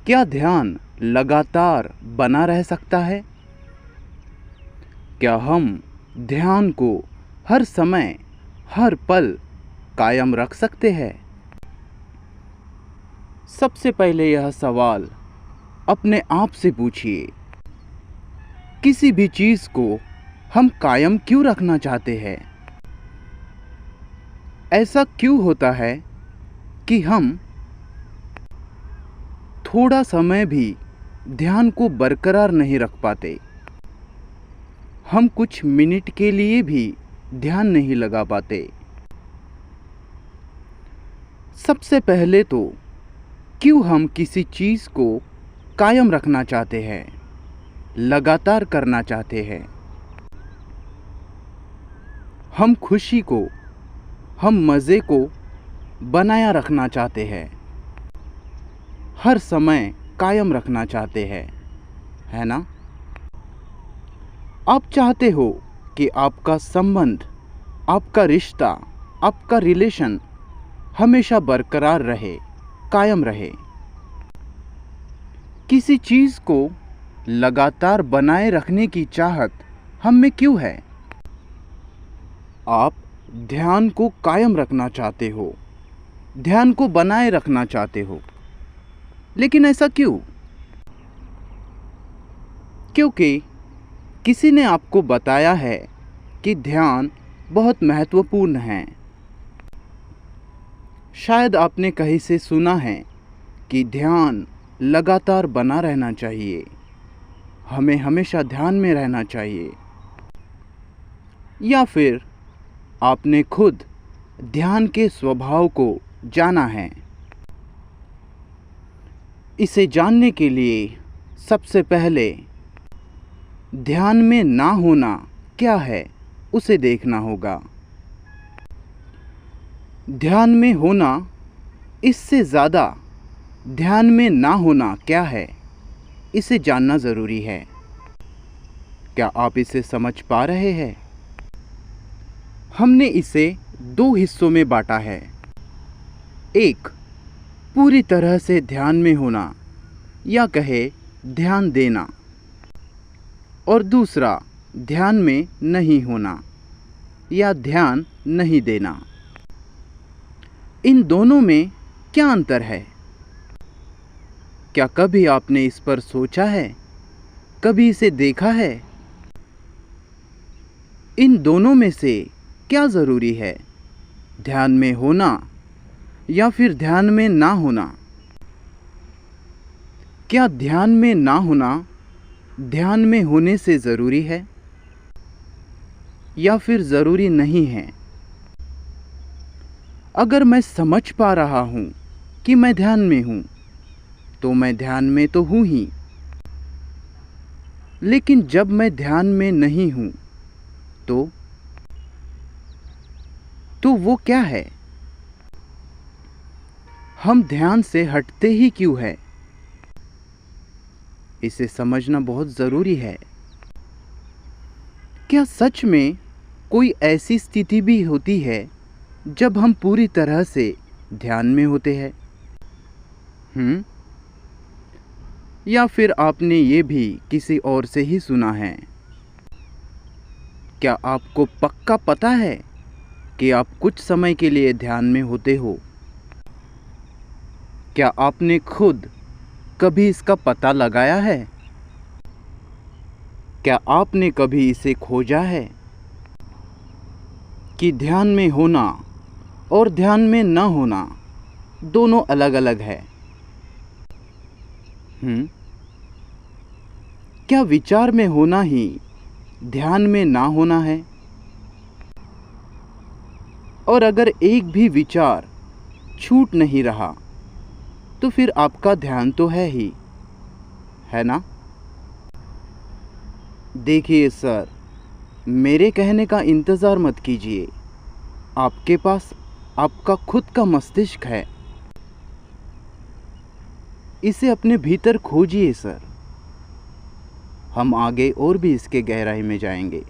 क्या ध्यान लगातार बना रह सकता है? क्या हम ध्यान को हर समय, हर पल कायम रख सकते हैं? सबसे पहले यह सवाल अपने आप से पूछिए, किसी भी चीज़ को हम कायम क्यों रखना चाहते हैं? ऐसा क्यों होता है कि हम थोड़ा समय भी ध्यान को बरकरार नहीं रख पाते? हम कुछ मिनट के लिए भी ध्यान नहीं लगा पाते। सबसे पहले तो क्यों हम किसी चीज़ को कायम रखना चाहते हैं, लगातार करना चाहते हैं? हम खुशी को, हम मज़े को बनाया रखना चाहते हैं, हर समय कायम रखना चाहते हैं, है ना? आप चाहते हो कि आपका संबंध, आपका रिश्ता, आपका रिलेशन हमेशा बरकरार रहे, कायम रहे। किसी चीज़ को लगातार बनाए रखने की चाहत हम में क्यों है? आप ध्यान को कायम रखना चाहते हो, ध्यान को बनाए रखना चाहते हो, लेकिन ऐसा क्यों? क्योंकि किसी ने आपको बताया है कि ध्यान बहुत महत्वपूर्ण है। शायद आपने कहीं से सुना है कि ध्यान लगातार बना रहना चाहिए, हमें हमेशा ध्यान में रहना चाहिए। या फिर आपने खुद ध्यान के स्वभाव को जाना है। इसे जानने के लिए सबसे पहले ध्यान में ना होना क्या है उसे देखना होगा। ध्यान में होना, इससे ज़्यादा ध्यान में ना होना क्या है इसे जानना ज़रूरी है। क्या आप इसे समझ पा रहे हैं? हमने इसे दो हिस्सों में बांटा है। एक, पूरी तरह से ध्यान में होना या कहे ध्यान देना, और दूसरा, ध्यान में नहीं होना या ध्यान नहीं देना। इन दोनों में क्या अंतर है? क्या कभी आपने इस पर सोचा है? कभी इसे देखा है? इन दोनों में से क्या ज़रूरी है, ध्यान में होना या फिर ध्यान में ना होना? क्या ध्यान में ना होना ध्यान में होने से ज़रूरी है या फिर ज़रूरी नहीं है? अगर मैं समझ पा रहा हूँ कि मैं ध्यान में हूँ, तो मैं ध्यान में तो हूँ ही। लेकिन जब मैं ध्यान में नहीं हूँ, तो वो क्या है? हम ध्यान से हटते ही क्यों है? इसे समझना बहुत ज़रूरी है। क्या सच में कोई ऐसी स्थिति भी होती है जब हम पूरी तरह से ध्यान में होते हैं? या फिर आपने ये भी किसी और से ही सुना है? क्या आपको पक्का पता है कि आप कुछ समय के लिए ध्यान में होते हो? क्या आपने खुद कभी इसका पता लगाया है? क्या आपने कभी इसे खोजा है कि ध्यान में होना और ध्यान में न होना दोनों अलग अलग है? क्या विचार में होना ही ध्यान में ना होना है? और अगर एक भी विचार छूट नहीं रहा, तो फिर आपका ध्यान तो है ही, है ना? देखिए सर, मेरे कहने का इंतज़ार मत कीजिए। आपके पास आपका खुद का मस्तिष्क है, इसे अपने भीतर खोजिए सर। हम आगे और भी इसके गहराई में जाएंगे।